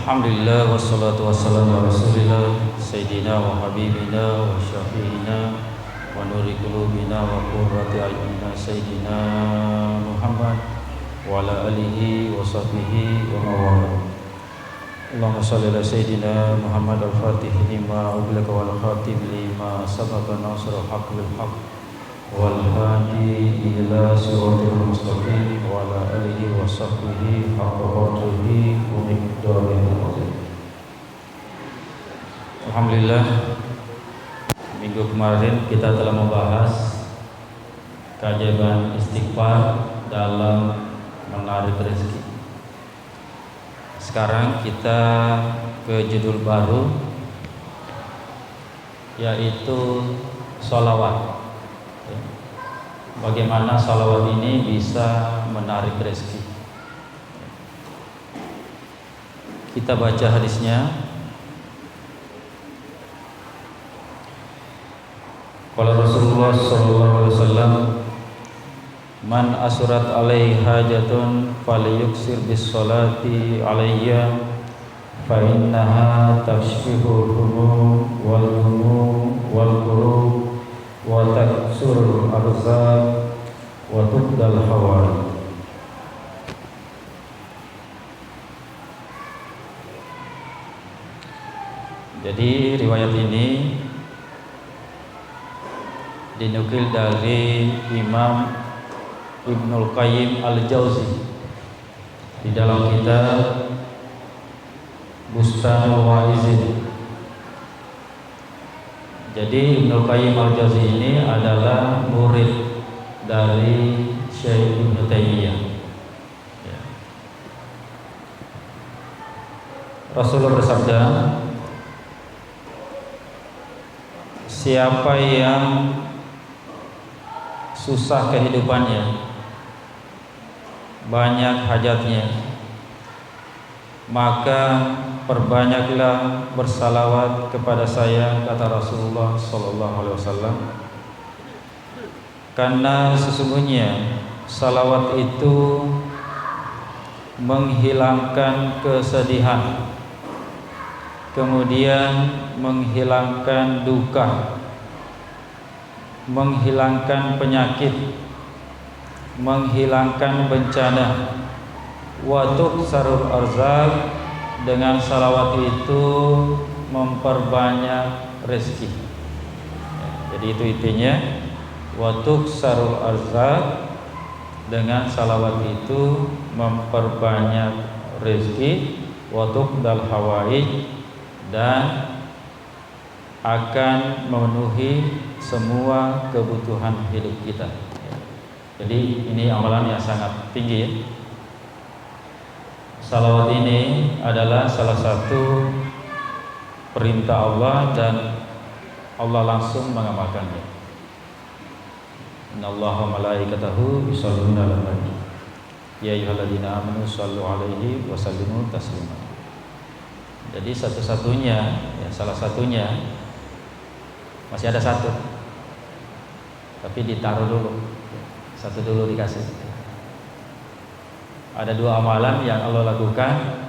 Alhamdulillah wassalatu wassalamu ala rasulillah Sayyidina wa habibina wa syafi'ina wa nuri qulubina wa qurrati a'yunina Sayyidina Muhammad wa ala alihi wa sahbihi wa mawala. Allahumma salli ala Sayyidina Muhammad al-Fatih lima ughliqa wal khatib lima sabaqa nasrul haqq bil haqq wal hadi ila siratal mustaqim wa ala alihi wa sahbihi haqqa qadrihi wa miqdarihi azim. Alhamdulillah, minggu kemarin kita telah membahas keajaiban istighfar dalam menarik rezeki. Sekarang kita ke judul baru, yaitu sholawat. Bagaimana sholawat ini bisa menarik rezeki. Kita baca hadisnya. Qala Rasulullah sallallahu alaihi wasallam, man asurat alaihi hajatun falyuksir bis sholati alayya fa innaha tashfihu humum wal qurub wa taksur arzaq wa tubdal hawal. Jadi riwayat ini dinukil dari Imam Ibnul Qayyim Al-Jauzi di dalam kitab Bustanul Waizin. Jadi Ibnul Qayyim Al-Jauzi ini adalah murid dari Syekh Ibnu Taimiyah. Rasulullah bersabda, siapa yang susah kehidupannya, banyak hajatnya, maka perbanyaklah bersalawat kepada saya, kata Rasulullah sallallahu alaihi wasallam. Karena sesungguhnya salawat itu menghilangkan kesedihan, kemudian menghilangkan duka, menghilangkan penyakit, menghilangkan bencana. Wa tuksarul arzaq, dengan salawat itu memperbanyak rezeki. Jadi itu intinya. Wa tuksarul arzaq, dengan salawat itu memperbanyak rezeki. Wa tuqdal hawaij, dan akan memenuhi semua kebutuhan hidup kita. Jadi ini amalan yang sangat tinggi ya. Salawat ini adalah salah satu perintah Allah dan Allah langsung mengamalkannya. Innallaha wa malaikatahu yusholluna 'alan nabi ya ayyuhalladzina amanu shollu 'alaihi wa sallimu taslima. Jadi satu-satunya ya, salah satunya masih ada satu, tapi ditaruh dulu, satu dulu dikasih. Ada dua amalan yang Allah lakukan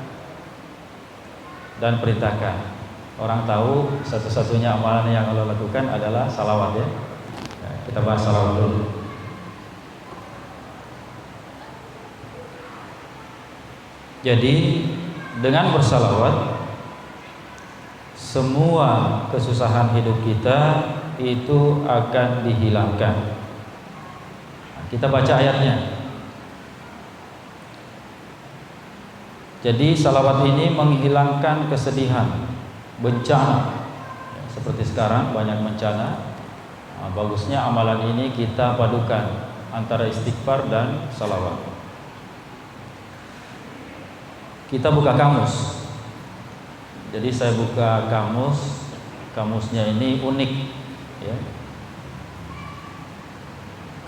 dan perintahkan. Orang tahu satu-satunya amalan yang Allah lakukan adalah salawat ya. Nah, kita bahas salawat dulu. Jadi dengan bersalawat, semua kesusahan hidup kita itu akan dihilangkan. Kita baca ayatnya. Jadi salawat ini menghilangkan kesedihan, bencana. Seperti sekarang banyak bencana. Bagusnya amalan ini kita padukan antara istighfar dan salawat. Kita buka kamus. Jadi saya buka kamus. Kamusnya ini unik ya.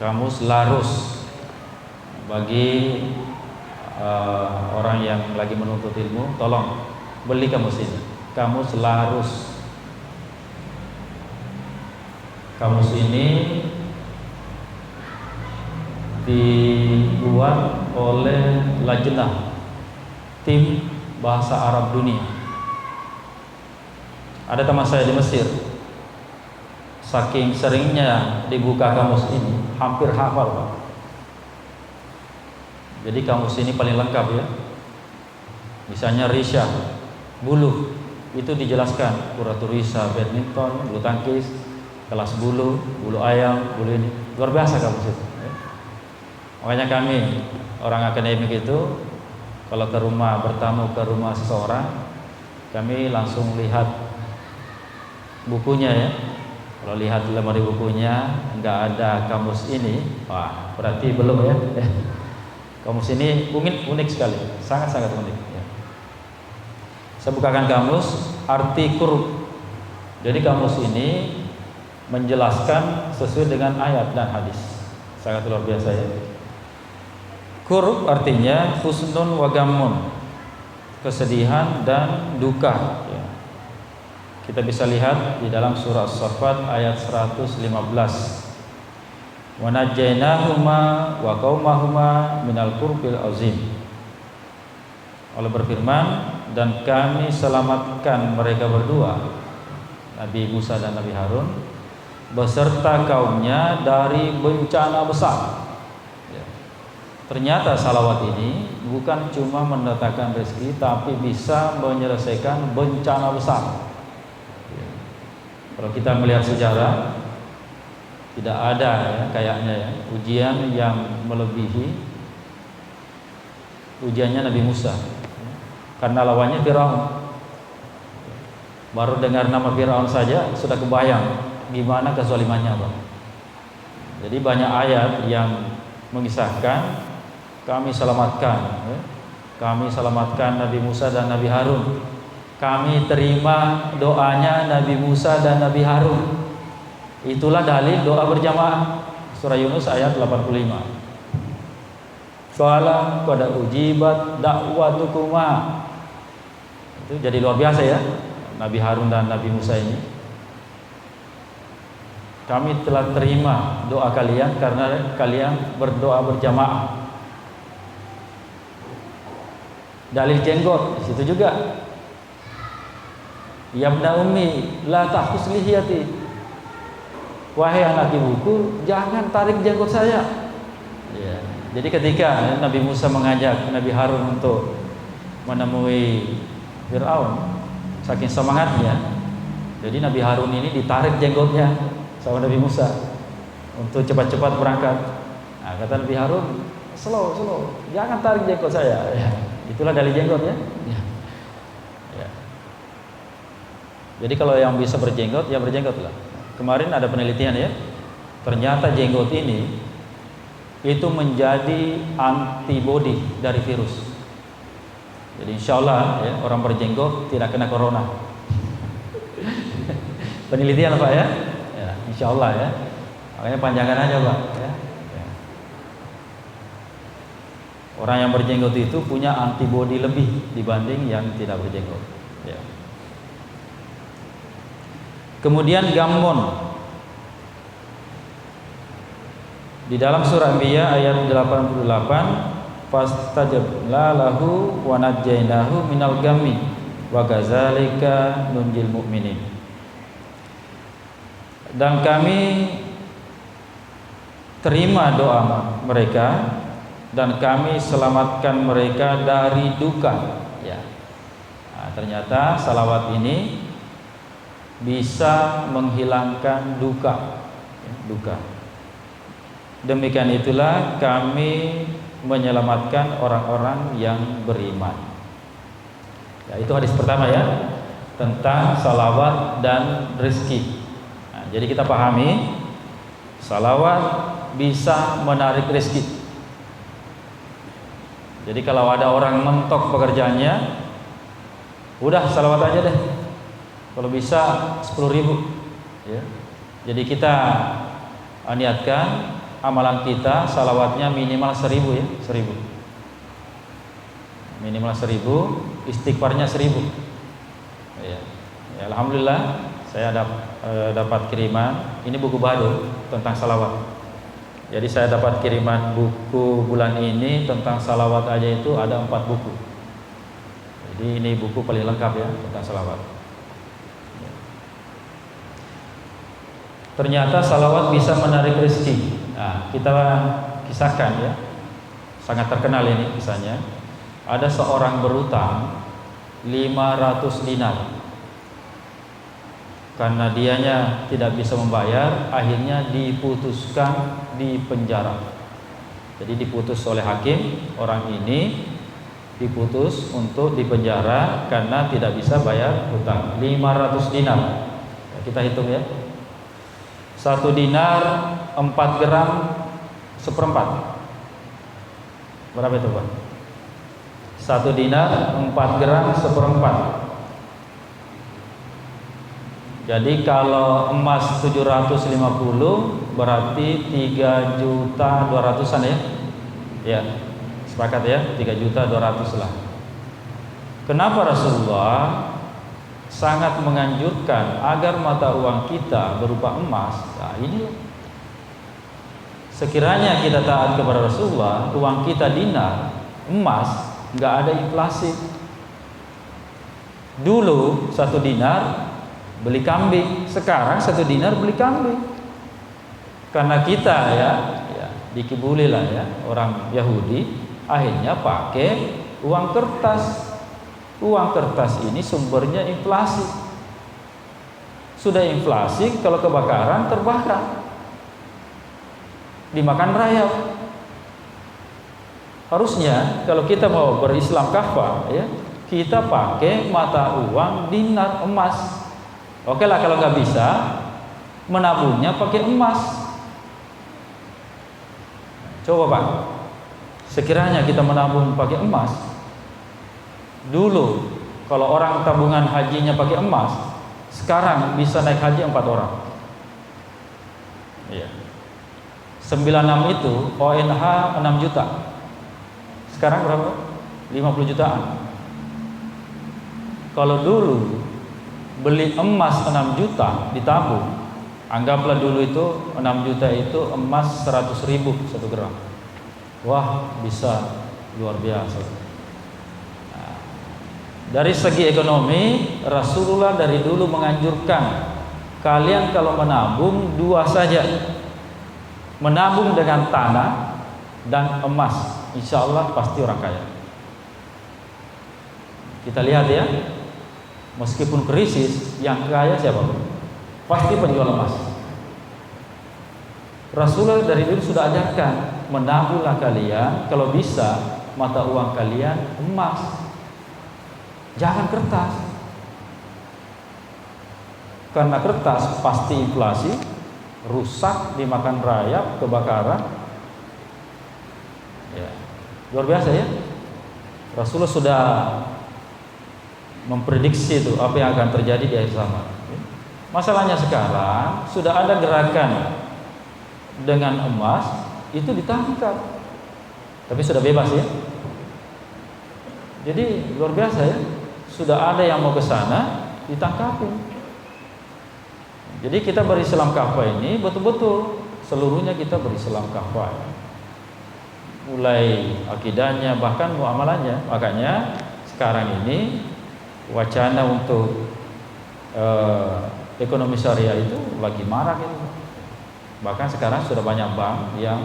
Kamus Larus. Bagi orang yang lagi menuntut ilmu, tolong beli kamus ini. Kamus Larus. Kamus ini dibuat oleh lajnah, tim bahasa Arab dunia. Ada teman saya di Mesir, saking seringnya dibuka kamus ini, hampir hafal Pak. Jadi kamus ini paling lengkap ya. Misalnya Risha, bulu, itu dijelaskan kuraturisa, badminton, bulu tangkis, kelas bulu, bulu ayam, bulu ini. Luar biasa kamus itu ya. Makanya kami orang akademik itu kalau ke rumah, bertamu ke rumah seseorang, kami langsung lihat bukunya ya. Kalau lihat di lemari bukunya nggak ada kamus ini, wah berarti belum ya. Kamus ini unik sekali, sangat unik ya. Saya bukakan kamus arti kurub. Jadi kamus ini menjelaskan sesuai dengan ayat dan hadis. Sangat luar biasa ya. Kurub artinya husnun wa gammun, kesedihan dan duka ya. Kita bisa lihat di dalam surah As-Saffat ayat 115. Wa najjaynahuma wa qaumahuma minal kurbil azim. Allah berfirman, dan kami selamatkan mereka berdua, Nabi Musa dan Nabi Harun, beserta kaumnya dari bencana besar. Ternyata salawat ini bukan cuma mendatangkan rezeki, tapi bisa menyelesaikan bencana besar. Kalau kita melihat sejarah, tidak ada ya, kayaknya ya, ujian yang melebihi ujiannya Nabi Musa. Karena lawannya Firaun. Baru dengar nama Firaun saja sudah kebayang gimana kezalimannya, Pak. Jadi banyak ayat yang mengisahkan kami selamatkan ya. Kami selamatkan Nabi Musa dan Nabi Harun. Kami terima doanya Nabi Musa dan Nabi Harun. Itulah dalil doa berjamaah. Surah Yunus ayat 85. Qala qad ujibat da'watukuma. Itu jadi luar biasa ya, Nabi Harun dan Nabi Musa ini. Kami telah terima doa kalian karena kalian berdoa berjamaah. Dalil jenggot di situ juga. Ya ibna ummi la tahus lihiyati. Wahai anak ibuku, jangan tarik jenggot saya. Ya. Jadi ketika Nabi Musa mengajak Nabi Harun untuk menemui Firaun, saking semangatnya, jadi Nabi Harun ini ditarik jenggotnya sama Nabi Musa untuk cepat-cepat berangkat. Nah, kata Nabi Harun, slow, jangan tarik jenggot saya. Ya. Itulah dari jenggot ya. Ya. Ya. Jadi kalau yang bisa berjenggot, ya berjenggot lah. Kemarin ada penelitian ya, ternyata jenggot ini itu menjadi antibodi dari virus. Jadi insya Allah ya, orang berjenggot tidak kena corona. Penelitian Pak ya, ya insya Allah ya. Makanya panjangkan aja Pak ya. Ya. Orang yang berjenggot itu punya antibodi lebih dibanding yang tidak berjenggot ya. Kemudian gammun. Di dalam surah Anbiya ayat 88, fastajabna lahu wa najjaynahu minal gammi wa kadzalika nunjil mu'minin. Dan kami terima doa mereka dan kami selamatkan mereka dari duka ya. Nah, ternyata salawat ini bisa menghilangkan duka ya, duka. Demikian itulah kami menyelamatkan orang-orang yang beriman. Ya, itu hadis pertama ya, tentang salawat dan rezeki. Nah, jadi kita pahami salawat bisa menarik rezeki. Jadi kalau ada orang mentok pekerjaannya, udah salawat aja deh. Kalau bisa 10.000 ya. Jadi kita niatkan amalan kita salawatnya minimal 1.000 ya, 1.000. Minimal 1.000, istighfarnya 1.000. Ya. Ya, alhamdulillah saya dapat kiriman, ini buku baru tentang salawat. Jadi saya dapat kiriman buku bulan ini tentang salawat aja itu ada 4 buku. Jadi ini buku paling lengkap ya tentang salawat. Ternyata salawat bisa menarik rezeki. Nah, kita kisahkan ya, sangat terkenal ini kisahnya. Ada seorang berutang 500 dinar. Karena dianya tidak bisa membayar, akhirnya diputuskan di penjara. Jadi diputus oleh hakim, orang ini diputus untuk dipenjara karena tidak bisa bayar hutang 500 dinar. Kita hitung ya. 1 dinar 4 gram seperempat. Berapa itu Pak? 1 dinar 4 gram seperempat. Jadi kalau emas 750 berarti 3.200.000-an ya. Ya. Sepakat ya, 3.200.000 lah. Kenapa Rasulullah sangat menganjurkan agar mata uang kita berupa emas? Nah, ini sekiranya kita taat kepada Rasulullah, uang kita dinar, emas, nggak ada inflasi. Dulu 1 dinar beli kambing, sekarang 1 dinar beli kambing. Karena kita ya dikibuli lah ya orang Yahudi, akhirnya pakai uang kertas. Uang kertas ini sumbernya inflasi. Sudah inflasi, kalau kebakaran terbakar, dimakan rayap. Harusnya kalau kita mau berislam kafah ya, kita pakai mata uang dinar emas. Oke lah, kalau nggak bisa menabungnya pakai emas. Coba Pak, sekiranya kita menabung pakai emas, dulu kalau orang tabungan hajinya pakai emas, sekarang bisa naik haji 4 orang. Iya. 96 itu ONH 6 juta. Sekarang berapa? 50 jutaan. Kalau dulu beli emas 6 juta ditabung, anggaplah dulu itu 6 juta itu emas 100.000 1 gram. Wah, bisa luar biasa. Nah, dari segi ekonomi, Rasulullah dari dulu menganjurkan kalian kalau menabung 2 saja. Menabung dengan tanah dan emas, insya Allah pasti orang kaya. Kita lihat ya, meskipun krisis, yang kaya siapa? Pasti penjual emas. Rasulullah dari dulu sudah ajarkan, menabunglah kalian, kalau bisa mata uang kalian emas, jangan kertas. Karena kertas pasti inflasi, rusak, dimakan rayap, kebakaran. Ya, luar biasa ya. Rasulullah sudah memprediksi itu apa yang akan terjadi di akhir zaman. Masalahnya sekarang sudah ada gerakan dengan emas itu ditangkap, tapi sudah bebas ya. Jadi luar biasa ya, sudah ada yang mau ke sana ditangkapin. Jadi kita berislam kafah ini betul-betul seluruhnya kita berislam kafah, mulai akidahnya bahkan muamalahnya. Makanya sekarang ini wacana untuk ekonomi syariah itu lagi marak itu. Bahkan sekarang sudah banyak bank yang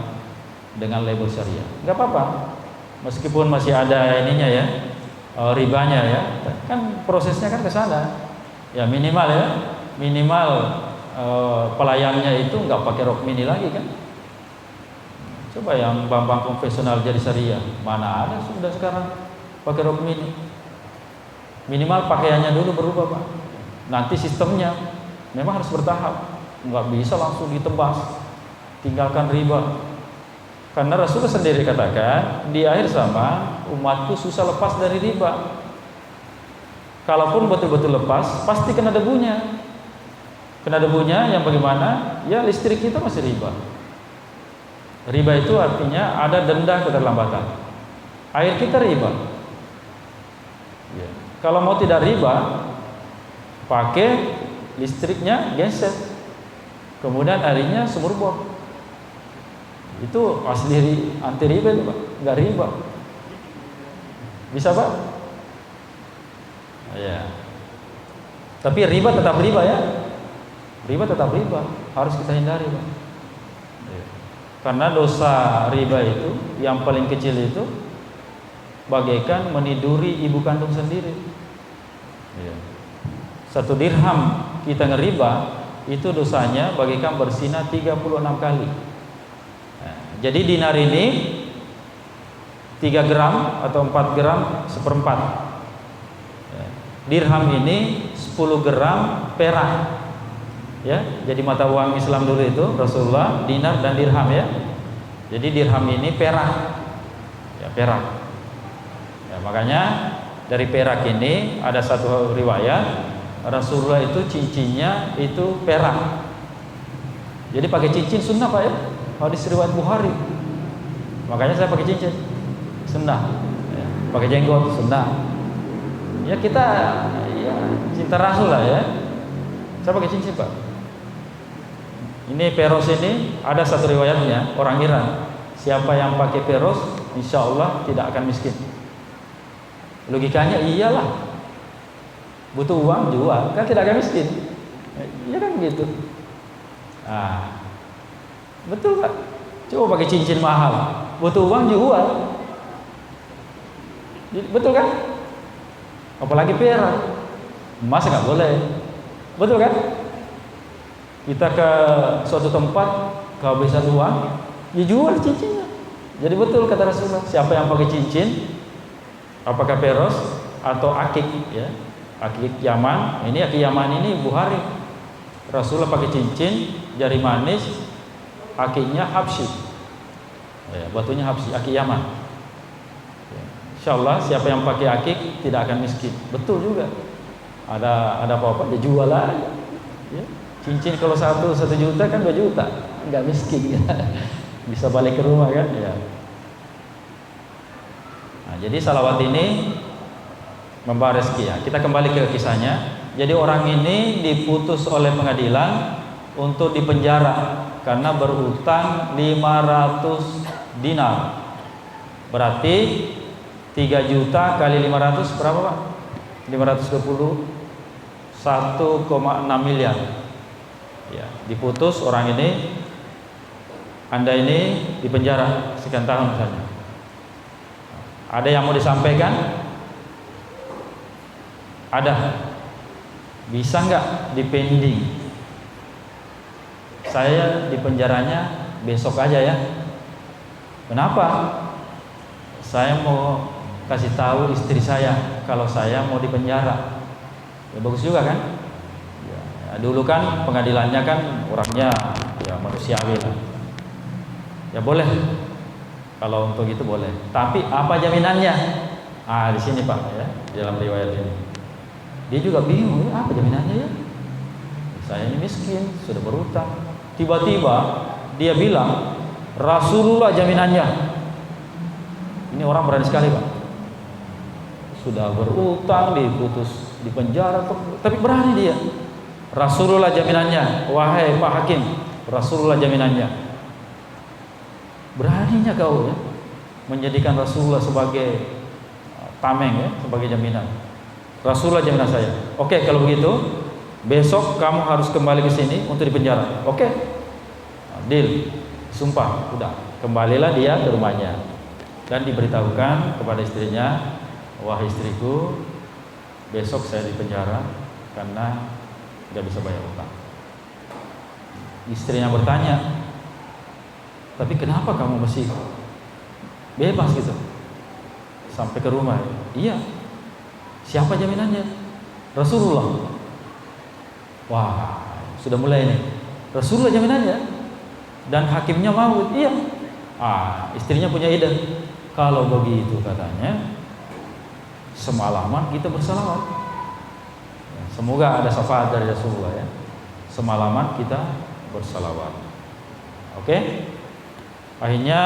dengan label syariah. Nggak apa-apa, meskipun masih ada ininya ya, ribanya ya, kan prosesnya kan ke sana. Ya minimal ya, minimal pelayannya itu nggak pakai rok mini lagi kan. Coba yang bank-bank konvensional jadi syariah, mana ada sudah sekarang pakai rok mini. Minimal pakaiannya dulu berubah Pak. Nanti sistemnya memang harus bertahap, nggak bisa langsung ditebas, tinggalkan riba. Karena Rasulullah sendiri katakan di akhir zaman umatku susah lepas dari riba. Kalaupun betul-betul lepas, pasti kena debunya. Kena debunya yang bagaimana? Ya listrik kita masih riba. Riba itu artinya ada denda keterlambatan. Air kita riba. Ya. Kalau mau tidak riba, pakai listriknya genset, kemudian airnya sumur bor. Itu asli anti riba itu Pak, nggak riba. Bisa Pak? Ya. Tapi riba tetap riba ya. Riba tetap riba, harus kita hindari, Pak. Ya. Karena dosa riba itu yang paling kecil itu bagaikan meniduri ibu kandung sendiri. Ya. 1 dirham kita ngeriba itu dosanya bagaikan berzina 36 kali. Nah, jadi dinar ini 3 gram atau 4 gram seperempat. Ya. Dirham ini 10 gram perak. Ya, jadi mata uang Islam dulu itu Rasulullah, dinar dan dirham ya. Jadi dirham ini perak. Ya, perak. Ya, makanya dari perak ini ada satu riwayat Rasulullah itu cincinnya itu perak. Jadi pakai cincin sunnah Pak ya. Hadis riwayat Bukhari. Makanya saya pakai cincin sunnah. Ya, pakai jenggot sunnah. Ya kita ya cinta Rasul lah ya. Saya pakai cincin Pak. Ini peros ini ada satu riwayatnya orang Iran. Siapa yang pakai peros, insya Allah tidak akan miskin. Logikanya iyalah. Butuh uang jual, kan tidak akan miskin. Iya kan begitu. Ah, betul Pak. Coba pakai cincin mahal, butuh uang jual. Betul kan? Apalagi perak, emas nggak boleh. Betul kan? Kita ke suatu tempat kehabisan uang, dijual cincinnya. Jadi betul kata Rasulullah, siapa yang pakai cincin, apakah peros atau akik ya. Akik Yaman, ini akik Yaman ini Bukhari. Rasulullah pakai cincin jari manis, akiknya Habsyi. Ya, batunya Habsyi, akik Yaman. Ya, insyaallah siapa yang pakai akik tidak akan miskin. Betul juga. Ada apa-apa dia jual aja. Ya. Cincin kalau 1 juta kan 2 juta, nggak miskin ya. Bisa balik ke rumah kan ya. Nah, jadi salawat ini membawa rezeki ya. Kita kembali ke kisahnya. Jadi orang ini diputus oleh pengadilan untuk dipenjara karena berutang 500 dinar. Berarti 3 juta kali 500 berapa Pak? 520 1,6 miliar. Ya, diputus orang ini, Anda ini dipenjara sekian tahun misalnya. Ada yang mau disampaikan? Ada. Bisa nggak dipending? Saya di penjaranya besok aja ya. Kenapa? Saya mau kasih tahu istri saya kalau saya mau dipenjara. Ya bagus juga kan? Ya, dulu kan pengadilannya kan orangnya ya manusiawi lah. Ya boleh. Kalau untuk itu boleh. Tapi apa jaminannya? Ah di sini Pak ya, dalam riwayat ini. Dia juga bingung, apa jaminannya ya? Saya ini miskin, sudah berutang. Tiba-tiba dia bilang, Rasulullah jaminannya. Ini orang berani sekali Pak. Sudah berutang, diputus di penjara, tapi berani dia. Rasulullah jaminannya. Wahai Pak Hakim, Rasulullah jaminannya. Beraninya kau ya menjadikan Rasulullah sebagai tameng ya, sebagai jaminan. Rasulullah jaminan saya. Oke, kalau begitu besok kamu harus kembali ke sini untuk dipenjara. Oke. Deal. Sumpah, udah. Kembalilah dia ke rumahnya dan diberitahukan kepada istrinya, wahai istriku, besok saya dipenjara karena tidak bisa bayar utang. Istrinya bertanya, tapi kenapa kamu masih bebas gitu sampai ke rumah? Iya. Siapa jaminannya? Rasulullah. Wah, sudah mulai nih. Rasulullah jaminannya. Dan hakimnya mau. Iya. Istrinya punya ide. Kalau begitu katanya, semalaman kita bersalawat. Semoga ada syafaat dari Rasulullah ya. Semalaman kita bersalawat. Oke? Akhirnya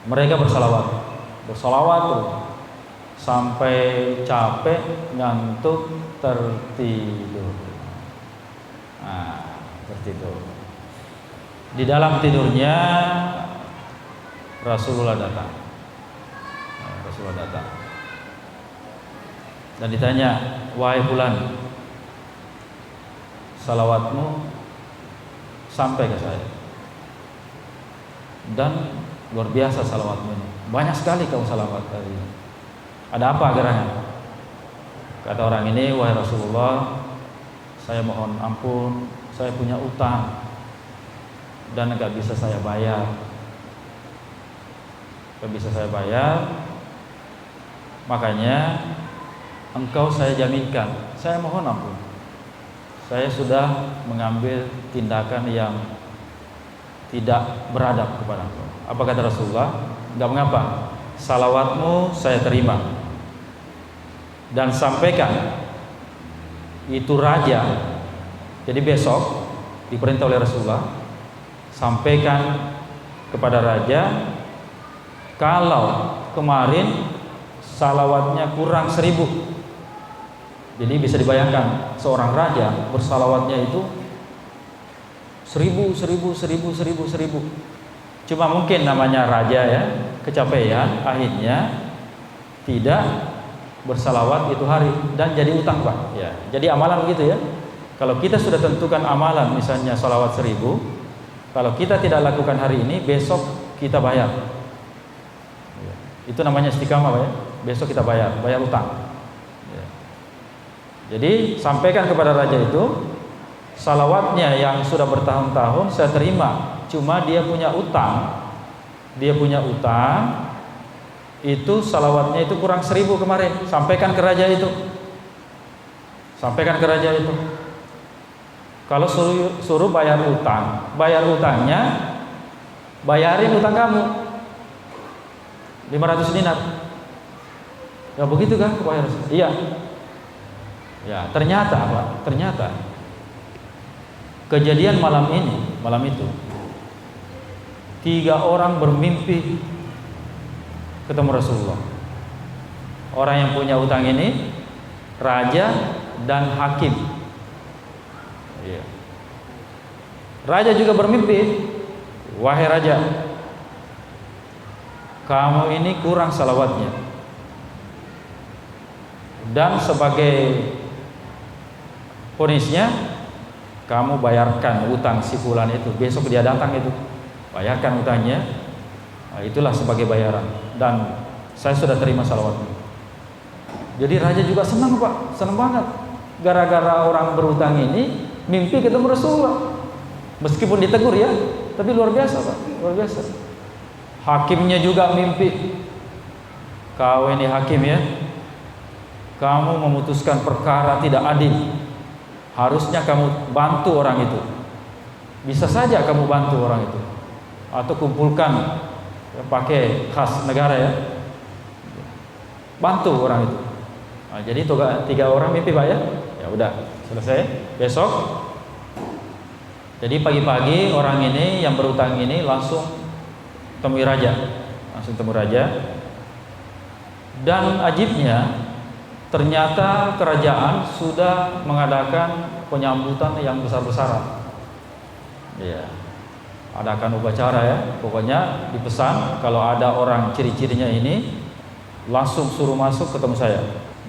mereka bersalawat. Bersalawat terus. Sampai capek, ngantuk, tertidur. Tertidur. Di dalam tidurnya Rasulullah datang. Rasulullah datang. dan ditanya, wahai fulan, salawatmu sampai ke saya. Dan luar biasa salawatmu ini, banyak sekali kamu salawat hari ini. Ada apa gerangan? Kata orang ini, wahai Rasulullah, saya mohon ampun, saya punya utang dan nggak bisa saya bayar. Nggak bisa saya bayar, makanya engkau saya jaminkan, saya mohon ampun, saya sudah mengambil tindakan yang tidak beradab kepada engkau. Apa kata Rasulullah? Enggak mengapa, salawatmu saya terima, dan sampaikan itu raja. Jadi besok diperintah oleh Rasulullah, sampaikan kepada raja, kalau kemarin salawatnya kurang 1000. Jadi bisa dibayangkan seorang raja bersalawatnya itu 1000. Cuma mungkin namanya raja ya, kecapean, akhirnya tidak bersalawat itu hari dan jadi utang, Pak. Ya, jadi amalan begitu ya. Kalau kita sudah tentukan amalan, misalnya salawat 1000, kalau kita tidak lakukan hari ini, besok kita bayar. Ya, itu namanya istiqamah, Pak ya. Besok kita bayar utang. Ya. Jadi sampaikan kepada raja itu, salawatnya yang sudah bertahun-tahun saya terima, cuma dia punya utang, itu salawatnya itu kurang 1000 kemarin. Sampaikan ke raja itu. Kalau suruh bayar utangnya, bayarin utang kamu 500 dinar. Ya begitu kan? Iya. Ya, ternyata apa? Ternyata kejadian malam itu 3 orang bermimpi ketemu Rasulullah. Orang yang punya utang ini raja dan hakim. Iya. Raja juga bermimpi, wahai raja, kamu ini kurang salawatnya, dan sebagai ponisnya kamu bayarkan utang si fulan itu. Besok dia datang itu, bayarkan utangnya. Nah, itulah sebagai bayaran, dan saya sudah terima salawatnya. Jadi raja juga senang, Pak, senang banget. Gara-gara orang berutang ini mimpi ketemu Rasulullah. Meskipun ditegur ya, tapi luar biasa, Pak, luar biasa. Hakimnya juga mimpi. Kau ini hakim ya, kamu memutuskan perkara tidak adil. Harusnya kamu bantu orang itu. Bisa saja kamu bantu orang itu, atau kumpulkan ya, pakai khas negara ya, bantu orang itu. Nah, jadi 3 orang mimpi, Pak ya. Ya udah selesai. Besok, jadi pagi-pagi orang ini yang berutang ini langsung temui raja, dan ajibnya ternyata kerajaan sudah mengadakan penyambutan yang besar-besaran. Ya, adakan upacara ya. Pokoknya dipesan kalau ada orang ciri-cirinya ini langsung suruh masuk ketemu saya.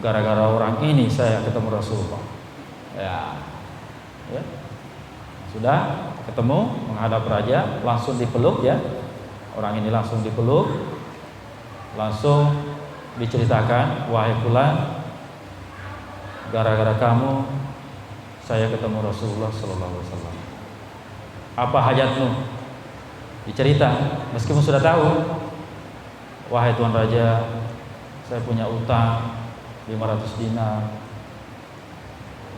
Gara-gara orang ini saya ketemu Rasulullah. Ya, sudah ketemu, menghadap raja, langsung dipeluk ya. Orang ini langsung dipeluk, langsung diceritakan, wahai fulan, gara-gara kamu saya ketemu Rasulullah sallallahu alaihi wasallam. Apa hajatmu? Dicerita, meskipun sudah tahu. Wahai tuan raja, saya punya utang 500 dinar.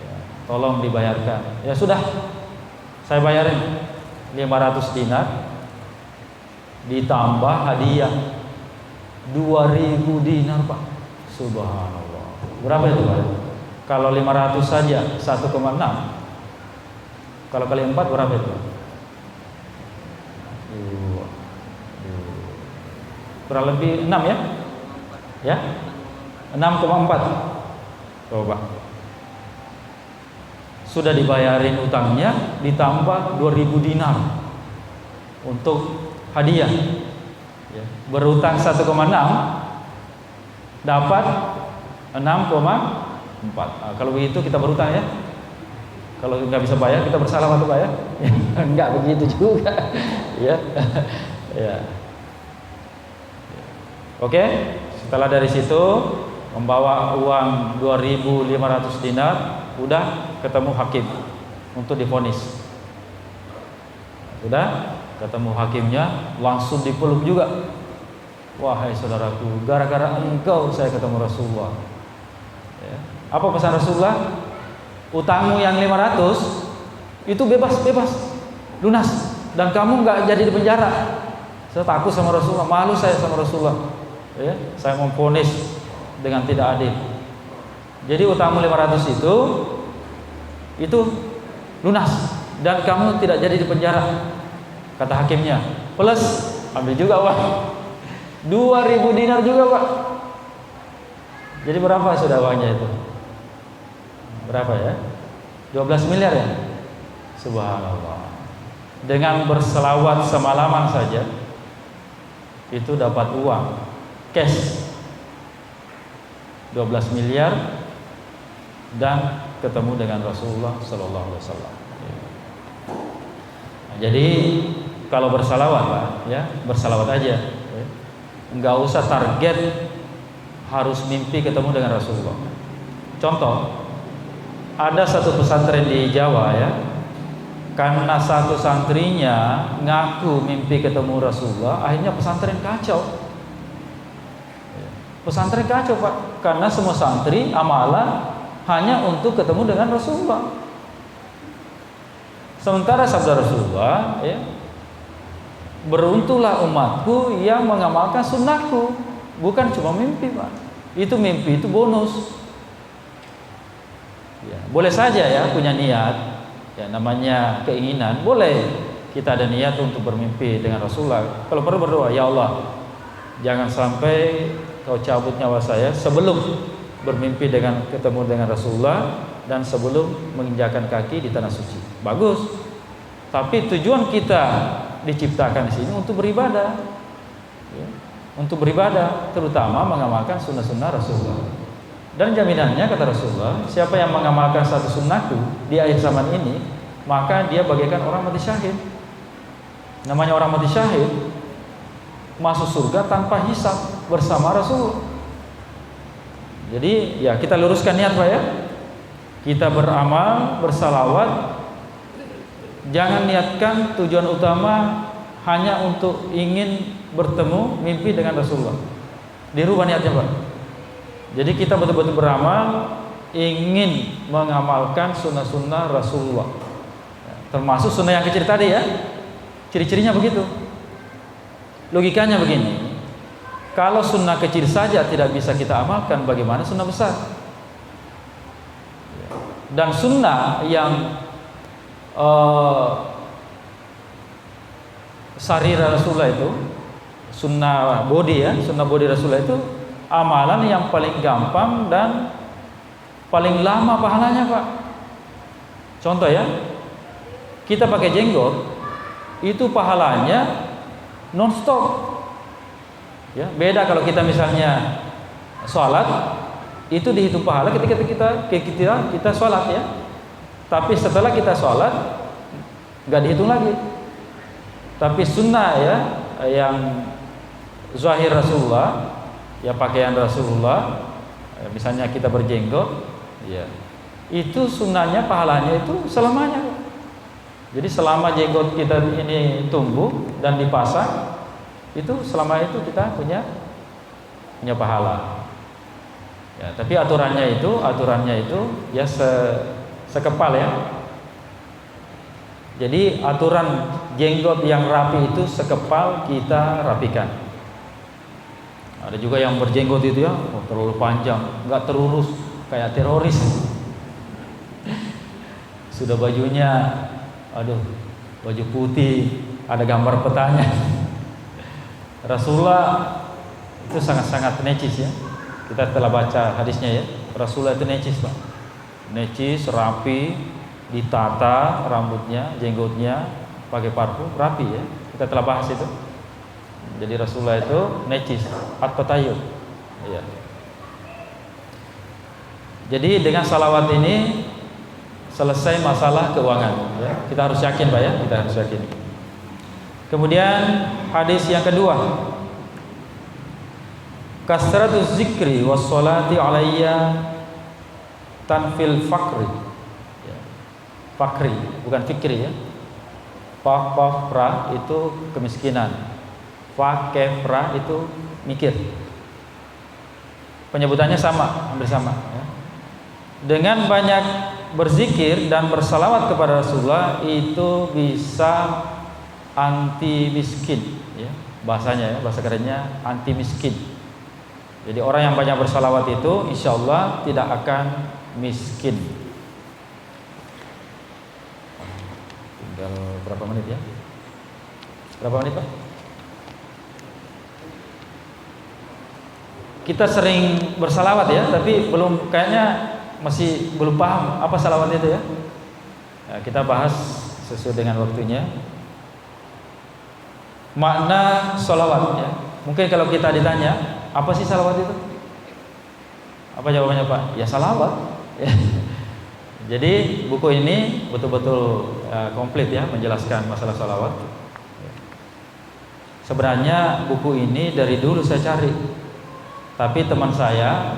Ya, tolong dibayarkan. Ya sudah, saya bayarin 500 dinar ditambah hadiah 2000 dinar, Pak. Subhanallah. Berapa itu, Pak? Kalau 500 saja 1,6. Kalau kali 4 berapa itu? Kurang lebih 6 ya? Ya? 6,4. Coba. Sudah dibayarin utangnya, ditambah 2000 dinar untuk hadiah. Ya. Berutang 1,6, dapat 6,4. Kalau begitu kita berutang ya. Kalau nggak bisa bayar kita bersalah atau bayar? Enggak begitu juga. Ya. Ya. Oke, setelah dari situ membawa uang 2.500 dinar, udah ketemu hakim untuk divonis. Udah ketemu hakimnya, langsung dipeluk juga. Wahai saudaraku, gara-gara engkau saya ketemu Rasulullah. Ya. Apa pesan Rasulullah? Utangmu yang 500 itu bebas lunas, dan kamu nggak jadi di penjara. Saya takut sama Rasulullah, malu saya sama Rasulullah. Ya, saya memvonis dengan tidak adil. Jadi utangmu 500 itu lunas dan kamu tidak jadi di penjara, kata hakimnya. Plus ambil juga Pak 2.000 dinar juga Pak. Jadi berapa sudah uangnya itu? Berapa ya? 12 miliar ya? Subhanallah. Dengan berselawat semalaman saja itu dapat uang cash 12 miliar dan ketemu dengan Rasulullah sallallahu alaihi wasallam. Nah, jadi kalau bersalawat Pak, ya, bersalawat aja. Ya. Enggak usah target harus mimpi ketemu dengan Rasulullah. Contoh, ada satu pesantren di Jawa ya, karena satu santrinya ngaku mimpi ketemu Rasulullah, akhirnya pesantren kacau. Pesantren kacau Pak, karena semua santri amalan hanya untuk ketemu dengan Rasulullah. Sementara sabda Rasulullah, ya, beruntunglah umatku yang mengamalkan sunnahku, bukan cuma mimpi Pak. Itu mimpi itu bonus. Ya, boleh saja ya punya niat, ya namanya keinginan, boleh kita ada niat untuk bermimpi dengan Rasulullah. Kalau perlu berdoa, ya Allah, jangan sampai kau cabut nyawa saya sebelum bermimpi dengan ketemu dengan Rasulullah dan sebelum menginjakan kaki di tanah suci. Bagus. Tapi tujuan kita diciptakan di sini untuk beribadah, ya, untuk beribadah, terutama mengamalkan sunnah-sunnah Rasulullah. Dan jaminannya kata Rasulullah, siapa yang mengamalkan satu sunnahku di akhir zaman ini, maka dia bagaikan orang mati syahid. Namanya orang mati syahid masuk surga tanpa hisab bersama Rasul. Jadi ya kita luruskan niat Pak ya. Kita beramal, bersalawat, jangan niatkan tujuan utama hanya untuk ingin bertemu mimpi dengan Rasulullah. Dirubah niatnya Pak. Jadi kita betul-betul beramal ingin mengamalkan sunnah-sunnah Rasulullah, termasuk sunnah yang kecil tadi ya. Ciri-cirinya begitu. Logikanya begini, kalau sunnah kecil saja tidak bisa kita amalkan, bagaimana sunnah besar? Dan sunnah yang sarira Rasulullah itu, sunnah body ya, sunnah body Rasulullah itu amalan yang paling gampang dan paling lama pahalanya Pak. Contoh ya, kita pakai jenggot, itu pahalanya non-stop. Ya, beda kalau kita misalnya sholat, itu dihitung pahala ketika kita sholat ya. Tapi setelah kita sholat, nggak dihitung lagi. Tapi sunnah ya, yang zahir Rasulullah, ya pakaian Rasulullah, ya, misalnya kita berjenggot, ya, itu sunnahnya pahalanya itu selamanya. Jadi selama jenggot kita ini tumbuh dan dipasang, itu selama itu kita punya pahala. Ya, tapi aturannya itu ya sekepal ya. Jadi aturan jenggot yang rapi itu sekepal kita rapikan. Ada juga yang berjenggot itu ya, terlalu panjang, nggak terurus kayak teroris. Sudah bajunya, aduh, baju putih, ada gambar petanya. Rasulullah itu sangat-sangat necis ya. Kita telah baca hadisnya ya. Rasulullah itu necis Pak. Necis, rapi, ditata rambutnya, jenggotnya, pakai parfum, rapi ya. Kita telah bahas itu. Jadi Rasulullah itu necis, at-tatayyub. Ya. Jadi dengan salawat ini selesai masalah keuangan. Ya. Kita harus yakin, Pak ya. Kita harus yakin. Kemudian hadis yang kedua, kasratuz zikri was salati alayya tanfil fakri. Ya. Fakri, bukan fikri ya. Fakra itu kemiskinan. Fakefra itu mikir. Penyebutannya sama, hampir sama ya. Dengan banyak berzikir dan bersalawat kepada Rasulullah itu bisa anti miskin ya. Bahasanya ya, bahasa kerennya anti miskin. Jadi orang yang banyak bersalawat itu insya Allah tidak akan miskin. Tinggal berapa menit ya? Berapa menit Pak? Kita sering bersalawat ya, tapi kayaknya masih belum paham apa salawat itu ya. Nah, kita bahas sesuai dengan waktunya. Makna salawat ya. Mungkin kalau kita ditanya, apa sih salawat itu? Apa jawabannya Pak? Ya salawat. Ya. Jadi buku ini betul-betul komplit ya menjelaskan masalah salawat. Sebenarnya buku ini dari dulu saya cari, tapi teman saya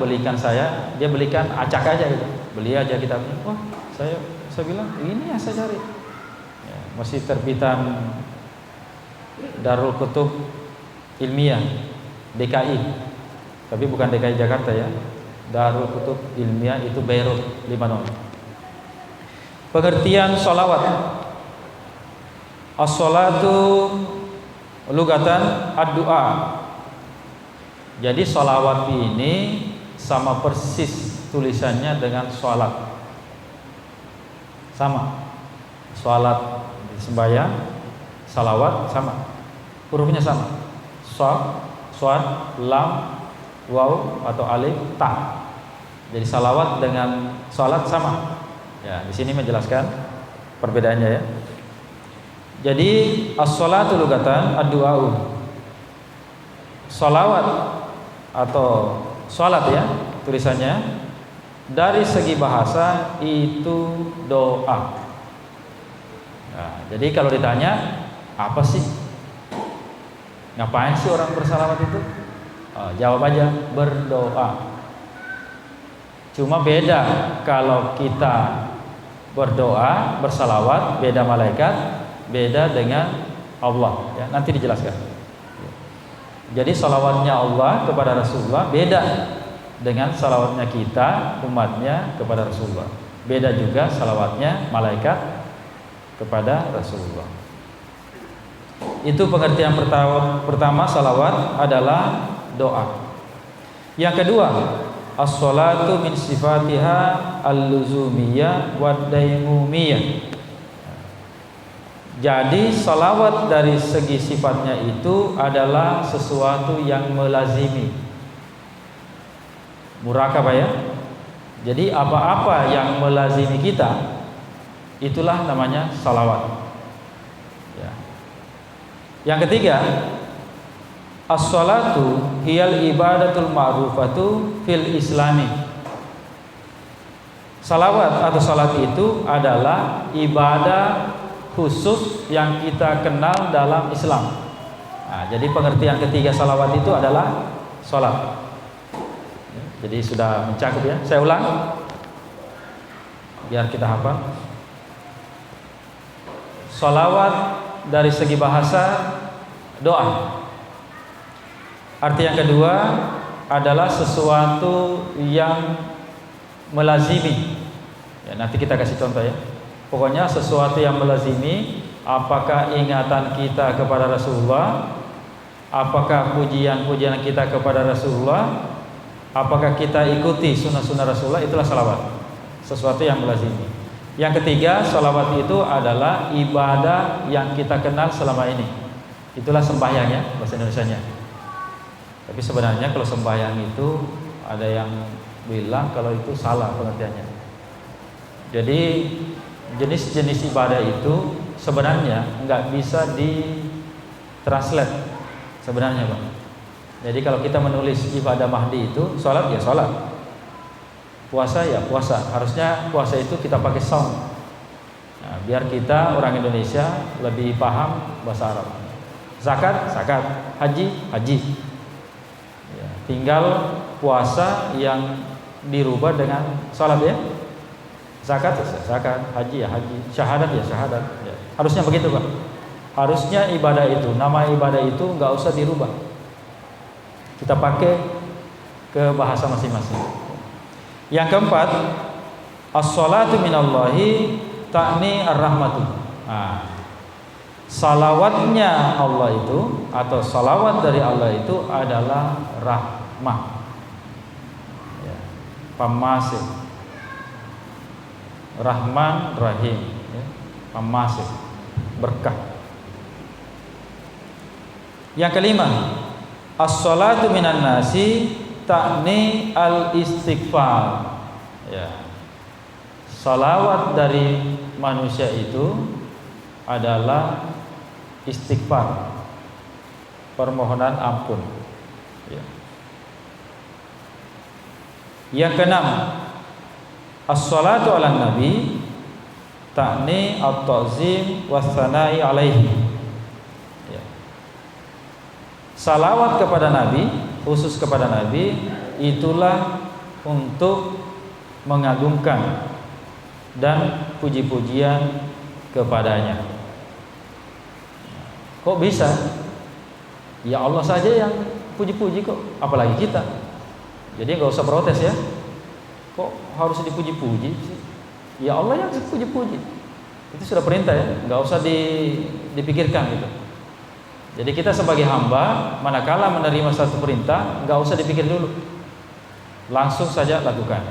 dia belikan acak aja gitu, beli aja kitabnya. Wah saya bilang ini yang saya cari. Ya, masih terbitan Darul Kutub Ilmiah DKI, tapi bukan DKI Jakarta ya. Darul Kutub Ilmiah itu Beirut, Lebanon. Pengertian sholawat. As-sholatu lugatan ad-du'a. Jadi sholawat ini sama persis tulisannya dengan sholat. Sama. Sholat sembahyang, salawat sama. Hurufnya sama. Shad, lam, waw atau alif, ta. Jadi salawat dengan sholat sama. Ya, di sini menjelaskan perbedaannya ya. Jadi as-sholatu lugatan ad-du'a'u. Sholawat atau sholat ya tulisannya, dari segi bahasa itu doa. Nah, jadi kalau ditanya apa sih, ngapain sih orang bersalawat itu? Jawab aja berdoa. Cuma beda kalau kita berdoa, bersalawat, beda malaikat, beda dengan Allah ya, nanti dijelaskan. Jadi salawatnya Allah kepada Rasulullah beda dengan salawatnya kita umatnya kepada Rasulullah. Beda juga salawatnya malaikat kepada Rasulullah. Itu pengertian pertama, salawat adalah doa. Yang kedua, as-sholatu min sifatiha al-luzumiyah wa daimumiyah. Jadi salawat dari segi sifatnya itu adalah sesuatu yang melazimi. Murakabah ya. Jadi apa-apa yang melazimi kita, itulah namanya salawat ya. Yang ketiga, as-sholatu hiyal ibadatul ma'rufatu fil islami. Salawat atau salat itu adalah ibadah khusus yang kita kenal dalam Islam. Nah, jadi pengertian ketiga salawat itu adalah salat. Jadi sudah mencakup ya. Saya ulang biar kita hafal. Salawat dari segi bahasa doa. Arti yang kedua adalah sesuatu yang melazimi. Ya, nanti kita kasih contoh ya. Pokoknya sesuatu yang melazimi, apakah ingatan kita kepada Rasulullah, apakah pujian-pujian kita kepada Rasulullah, apakah kita ikuti sunnah-sunnah Rasulullah, itulah salawat. Sesuatu yang melazimi. Yang ketiga, salawat itu adalah ibadah yang kita kenal selama ini. Itulah sembahyang ya, bahasa Indonesianya. Tapi sebenarnya kalau sembahyang itu ada yang bilang kalau itu salah pengertiannya. Jadi jenis-jenis ibadah itu sebenarnya nggak bisa ditranslate sebenarnya Pak. Jadi kalau kita menulis ibadah Mahdi itu sholat ya sholat, Puasa ya puasa, harusnya puasa itu kita pakai saum. Nah, biar kita orang Indonesia lebih paham bahasa Arab. Zakat, zakat. Haji, haji. Ya, tinggal puasa yang dirubah dengan salat ya. Zakat ya zakat, haji ya haji, syahadat ya syahadat. Ya. Harusnya begitu Pak. Harusnya ibadah itu, nama ibadah itu nggak usah dirubah. Kita pakai ke bahasa masing-masing. Yang keempat, as-salatu minallahi ta'ni ar-rahmatu. Nah, salawatnya Allah itu atau salawat dari Allah itu adalah rahmah. Ya, pemasih. Rahman Rahim, ya, pemasih, berkah. Yang kelima, as-salatu minan nasi ta'ni al-istighfar. Ya. Salawat dari manusia itu adalah istighfar, permohonan ampun. Ya. Yang keenam, as-salatu ala nabi ta'ni at-ta'zim was-sana'i alaihi. Ya. Salawat kepada Nabi, khusus kepada Nabi, itulah untuk mengagungkan dan puji-pujian kepadanya. Kok bisa? Ya Allah saja yang puji-puji kok, apalagi kita. Jadi nggak usah protes ya. Kok harus dipuji-puji sih? Ya Allah yang puji-puji. Itu sudah perintah ya, nggak usah dipikirkan gitu. Jadi kita sebagai hamba, manakala menerima satu perintah, nggak usah dipikir dulu, langsung saja lakukan.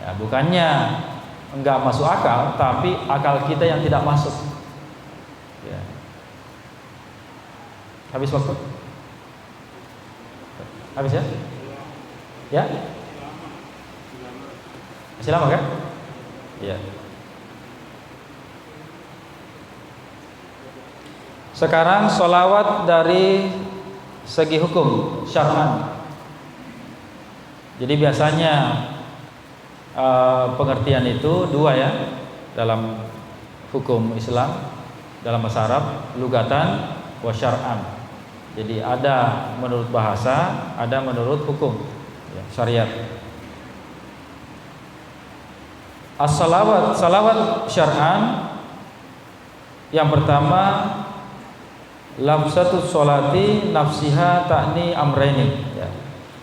Ya, bukannya nggak masuk akal, tapi akal kita yang tidak masuk. Ya. Habis waktu? Habis ya? Ya? Masih lama kan? Iya. Sekarang sholawat dari segi hukum syar'an. Jadi biasanya pengertian itu dua ya dalam hukum Islam, dalam bahasa Arab, lugatan wa syar'an. Jadi ada menurut bahasa, ada menurut hukum ya, syariat. As-salawat, salawat syar'an yang pertama, lafzatu sholati nafsiha ta'ni amraini ya.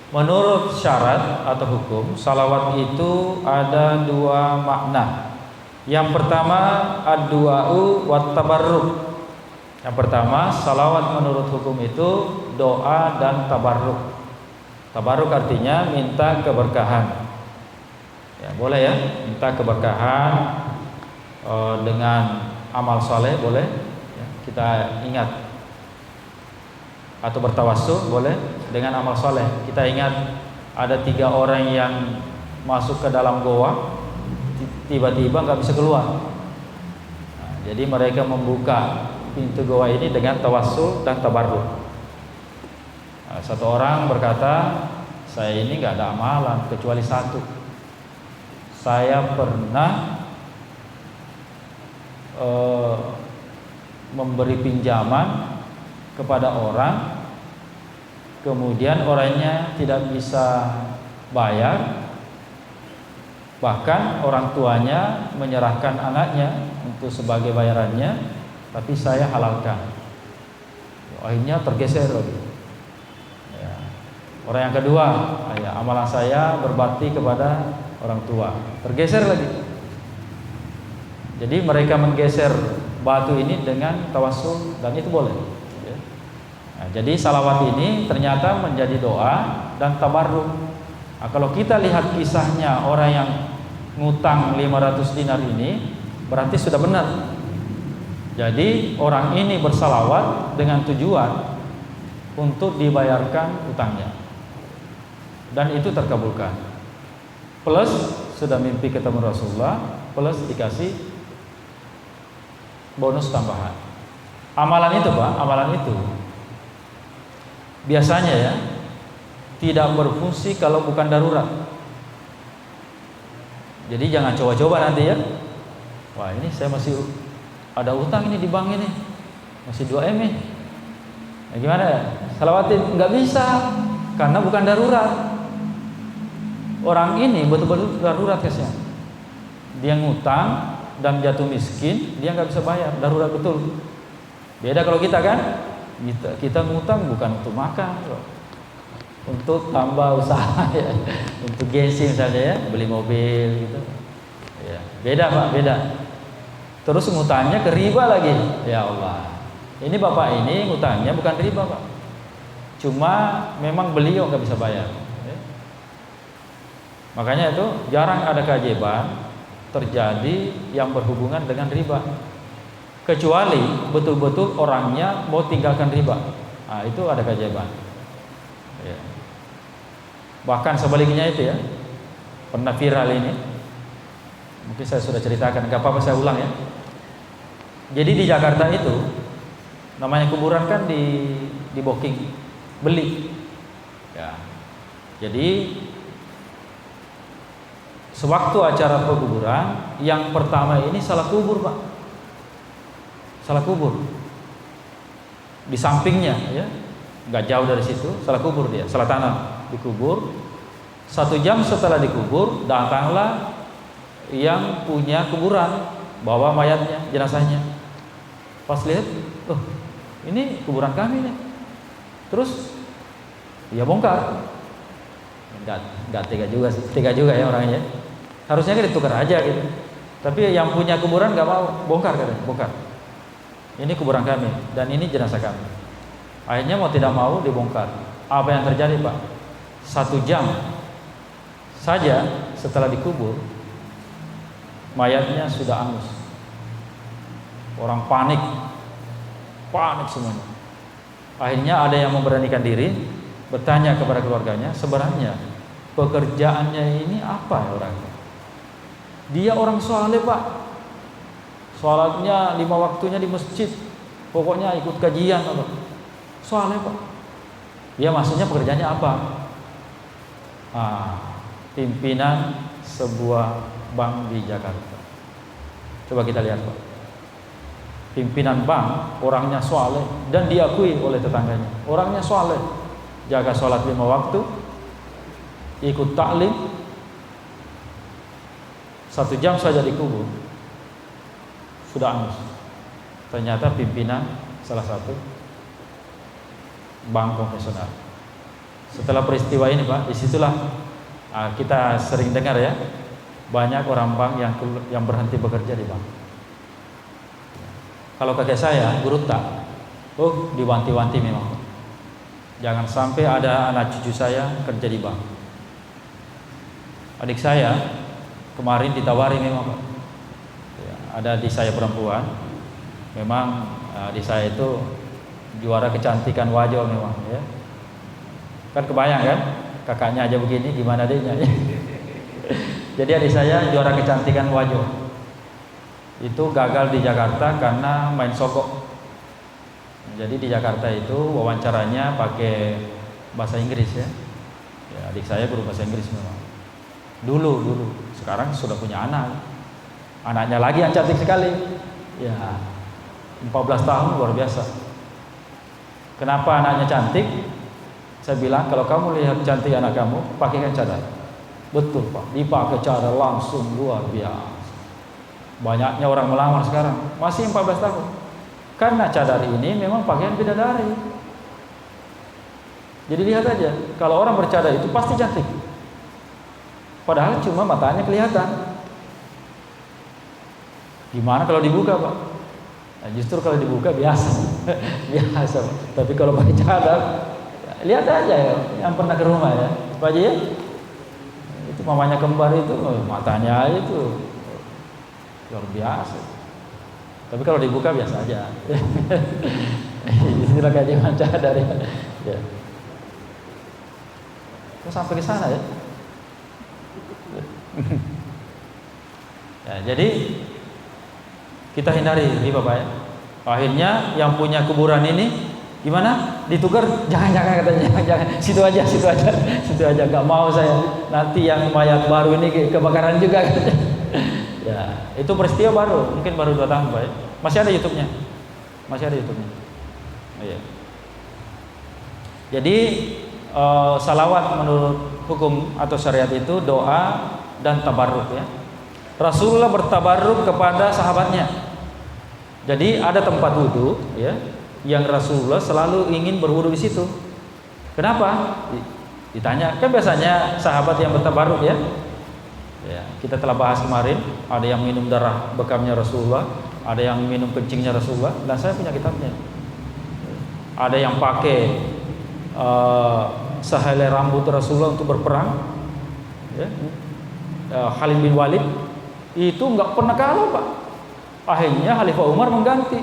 Menurut syarat atau hukum, salawat itu ada dua makna. Yang pertama ad-du'a'u wat tabarruk. Yang pertama, salawat menurut hukum itu doa dan tabarruk. Tabarruk artinya minta keberkahan. Ya, boleh ya, minta keberkahan dengan amal soleh boleh ya, kita ingat. Atau bertawassul boleh dengan amal soleh. Kita ingat ada 3 orang yang masuk ke dalam goa, tiba-tiba nggak bisa keluar. Nah, jadi mereka membuka pintu goa ini dengan tawassul dan tabarruk. Nah, satu orang berkata, saya ini nggak ada amalan kecuali satu. Saya pernah memberi pinjaman kepada orang, kemudian orangnya tidak bisa bayar, bahkan orang tuanya menyerahkan anaknya untuk sebagai bayarannya, tapi saya halalkan. Akhirnya tergeser lagi. Ya. Orang yang kedua, ya, amalan saya berbakti kepada orang tua, tergeser lagi. Jadi mereka menggeser batu ini dengan tawassul dan itu boleh. Nah, jadi salawat ini ternyata menjadi doa dan tabarruk. Nah, kalau kita lihat kisahnya orang yang ngutang 500 dinar ini, berarti sudah benar. Jadi orang ini bersalawat dengan tujuan untuk dibayarkan utangnya, dan itu terkabulkan. Plus sudah mimpi ketemu Rasulullah, plus dikasih bonus tambahan. Amalan itu Pak, amalan itu biasanya ya tidak berfungsi kalau bukan darurat. Jadi jangan coba-coba nanti ya. Wah, ini saya masih ada utang ini di bank ini, masih 2 M nih. Nah, gimana ya? Salawatin nggak bisa, karena bukan darurat. Orang ini betul-betul darurat kasnya. Dia ngutang dan jatuh miskin, dia nggak bisa bayar, darurat betul. Beda kalau kita kan, kita ngutang bukan untuk makan, untuk tambah usaha ya, untuk gengsi misalnya ya, beli mobil gitu. Ya, beda Pak, beda. Terus ngutangnya ke riba lagi, ya Allah. Ini bapak ini ngutangnya bukan riba Pak, cuma memang beliau nggak bisa bayar. Makanya itu jarang ada keajaiban terjadi yang berhubungan dengan riba, kecuali betul-betul orangnya mau tinggalkan riba. Nah, itu ada keajaiban ya. Bahkan sebaliknya itu ya, pernah viral ini, mungkin saya sudah ceritakan, gak apa-apa saya ulang ya. Jadi di Jakarta itu namanya kuburan kan di booking, beli ya. Jadi sewaktu acara penguburan, yang pertama ini salah kubur Pak, salah kubur di sampingnya ya, nggak jauh dari situ, salah kubur dia, salah tanam, dikubur. 1 jam setelah dikubur, datanglah yang punya kuburan, bawa mayatnya, jenazahnya. Pas lihat, oh ini kuburan kami nih. Terus ya bongkar. Nggak tega juga ya orangnya. Harusnya kan ditukar aja gitu. Tapi yang punya kuburan nggak mau, bongkar katanya, bongkar. Ini kuburan kami dan ini jenazah kami. Akhirnya mau tidak mau dibongkar. Apa yang terjadi Pak? 1 jam saja setelah dikubur, mayatnya sudah angus. Orang panik semuanya. Akhirnya ada yang memberanikan diri, bertanya kepada keluarganya, sebenarnya pekerjaannya ini apa ya orangnya? Dia orang soleh Pak, sholatnya 5 waktunya di masjid, pokoknya ikut kajian apa, soleh Pak. Dia maksudnya pekerjaannya apa? Pimpinan sebuah bank di Jakarta. Coba kita lihat Pak, pimpinan bank, orangnya soleh dan diakui oleh tetangganya, orangnya soleh, jaga sholat 5 waktu, ikut taklim. 1 jam saja dikubur, sudah angus. Ternyata pimpinan salah satu bank konvensional. Setelah peristiwa ini Pak, disitulah kita sering dengar ya, banyak orang bank yang berhenti bekerja di bank. Kalau kakek saya guru tak, diwanti-wanti memang, jangan sampai ada anak cucu saya kerja di bank. Adik saya kemarin ditawari memang Pak, ya, ada adik saya perempuan, memang adik saya itu juara kecantikan wajah memang ya. Kan kebayang kan, kakaknya aja begini, gimana adiknya ya. Jadi adik saya juara kecantikan wajah, itu gagal di Jakarta karena main sogok. Jadi di Jakarta itu wawancaranya pakai bahasa Inggris ya. Adik saya guru bahasa Inggris memang. Dulu. Sekarang sudah punya anak. Anaknya lagi yang cantik sekali. Ya, 14 tahun, luar biasa. Kenapa anaknya cantik? Saya bilang, kalau kamu lihat cantik anak kamu, pakaikan cadar. Betul Pak, dipakai cadar langsung, luar biasa. Banyaknya orang melamar sekarang, masih 14 tahun. Karena cadar ini memang pakaian bidadari. Jadi lihat aja, kalau orang bercadar itu pasti cantik. Padahal cuma matanya kelihatan. Gimana kalau dibuka Pak? Nah, justru kalau dibuka biasa, biasa Pak. Tapi kalau pakai cadar, lihat aja ya, yang pernah ke rumah ya, Pak Haji ya. Itu mamanya kembar itu, matanya itu luar biasa. Tapi kalau dibuka biasa aja. Inilah kajian cadar ya. Kok sampai ke sana ya? Ya, jadi kita hindari riba Pak ya. Akhirnya yang punya kuburan ini Gimana? Ditukar? Jangan katanya, jangan. Situ aja, nggak mau saya. Nanti yang mayat baru ini kebakaran juga katanya. Ya, itu peristiwa baru, mungkin baru 2 tahun Pak. Masih ada YouTube-nya. Iya. Jadi salawat menurut hukum atau syariat itu doa dan tabarruk ya. Rasulullah bertabarruk kepada sahabatnya. Jadi ada tempat wudhu ya, yang Rasulullah selalu ingin berwudu di situ. Kenapa? Ditanya, kan biasanya sahabat yang bertabarruk ya. Ya, kita telah bahas kemarin, ada yang minum darah bekamnya Rasulullah, ada yang minum kencingnya Rasulullah, dan saya punya kitabnya. Ada yang pakai sehelai rambut Rasulullah untuk berperang. Ya. Khalid bin Walid itu nggak pernah kalah Pak. Akhirnya Khalifah Umar mengganti.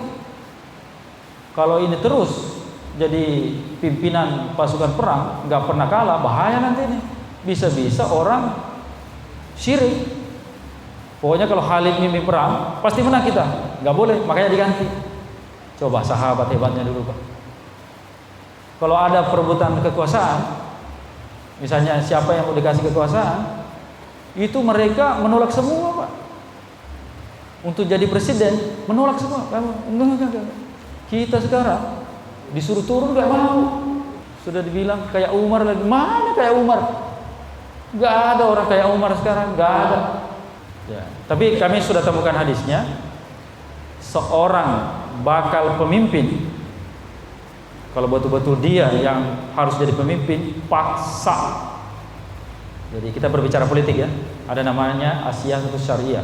Kalau ini terus jadi pimpinan pasukan perang, nggak pernah kalah, bahaya nanti nih. Bisa-bisa orang syirik. Pokoknya kalau Khalid mimpin perang, pasti menang kita. Nggak boleh, makanya diganti. Coba sahabat hebatnya dulu Pak. Kalau ada perebutan kekuasaan, misalnya siapa yang mau dikasih kekuasaan, itu mereka menolak semua Pak. Untuk jadi presiden, menolak semua. Enggak. Kita sekarang disuruh turun gak mau. Sudah dibilang kayak Umar lagi. Mana kayak Umar? Gak ada orang kayak Umar sekarang, gak ada. Ya. Tapi kami sudah temukan hadisnya. Seorang bakal pemimpin, kalau betul-betul dia yang harus jadi pemimpin, paksa. Jadi kita berbicara politik ya. Ada namanya As-Siyasatus Syariah.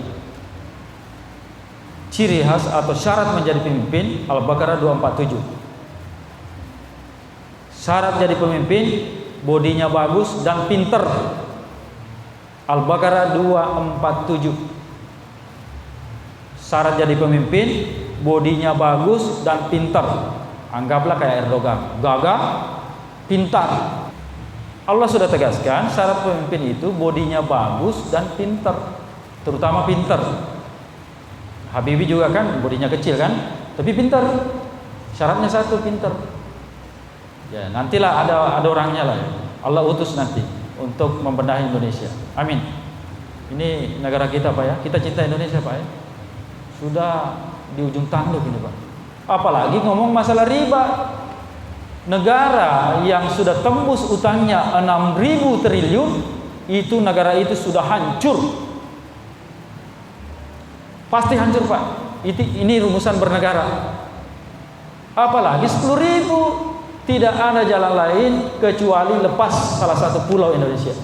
Ciri khas atau syarat menjadi pemimpin, Al-Baqarah 247. Syarat jadi pemimpin, bodinya bagus dan pinter. Al-Baqarah 247. Syarat jadi pemimpin, bodinya bagus dan pinter. Anggaplah kayak Erdogan, gagah, pintar. Allah sudah tegaskan syarat pemimpin itu bodinya bagus dan pinter, terutama pinter. Habibie juga kan bodinya kecil kan, tapi pintar. Syaratnya satu, pintar. Ya, nantilah ada orangnya lah. Allah utus nanti untuk membenahi Indonesia. Amin. Ini negara kita Pak ya. Kita cinta Indonesia Pak ya. Sudah di ujung tanduk ini Pak. Apalagi ngomong masalah riba. Negara yang sudah tembus utangnya 6.000 triliun, itu negara itu sudah hancur. Pasti hancur Pak. Ini rumusan bernegara. Apalagi 10.000. Tidak ada jalan lain kecuali lepas salah satu pulau Indonesia.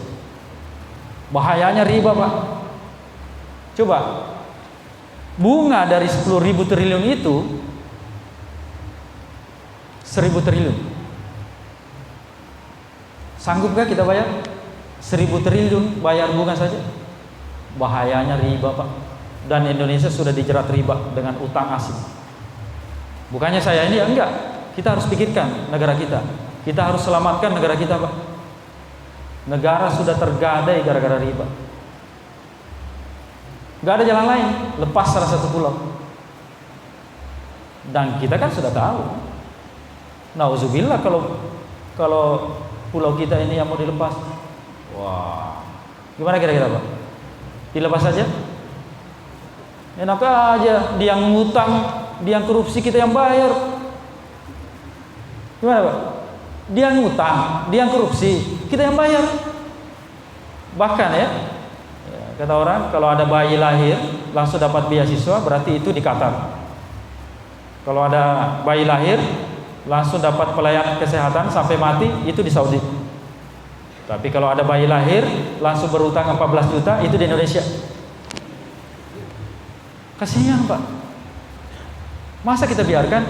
Bahayanya riba Pak. Coba, bunga dari 10.000 triliun itu 1.000 triliun. Sanggupkah kita bayar 1.000 triliun bayar bunga saja? Bahayanya riba Pak. Dan Indonesia sudah dijerat riba dengan utang asing. Bukannya saya ini enggak, kita harus pikirkan negara kita. Kita harus selamatkan negara kita Pak. Negara sudah tergadai gara-gara riba. Enggak ada jalan lain, lepas salah satu pulau. Dan kita kan sudah tahu. Nauzubillah kalau pulau kita ini yang mau dilepas. Wah, gimana kira-kira Pak? Dilepas saja? Enak aja, dia yang ngutang, dia yang korupsi, kita yang bayar. Gimana Pak? Dia yang ngutang, dia yang korupsi, kita yang bayar. Bahkan ya, kata orang kalau ada bayi lahir langsung dapat beasiswa, berarti itu di Qatar. Kalau ada bayi lahir langsung dapat pelayanan kesehatan sampai mati, itu di Saudi. Tapi kalau ada bayi lahir langsung berutang 14 juta, itu di Indonesia. Kasihan Pak. Masa kita biarkan?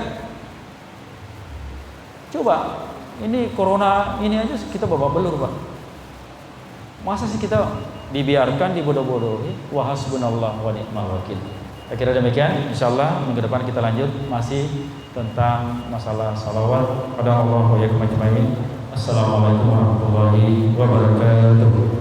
Coba, ini corona ini aja kita babak belur Pak. Masa sih kita dibiarkan, dibodoh-bodohi? Wa hasbunallah wa ni'mal wakil. Saya kira demikian. Insyaallah minggu depan kita lanjut masih tentang masalah salawat pada Allah wa yakum ajmain. Assalamualaikum warahmatullahi wabarakatuh.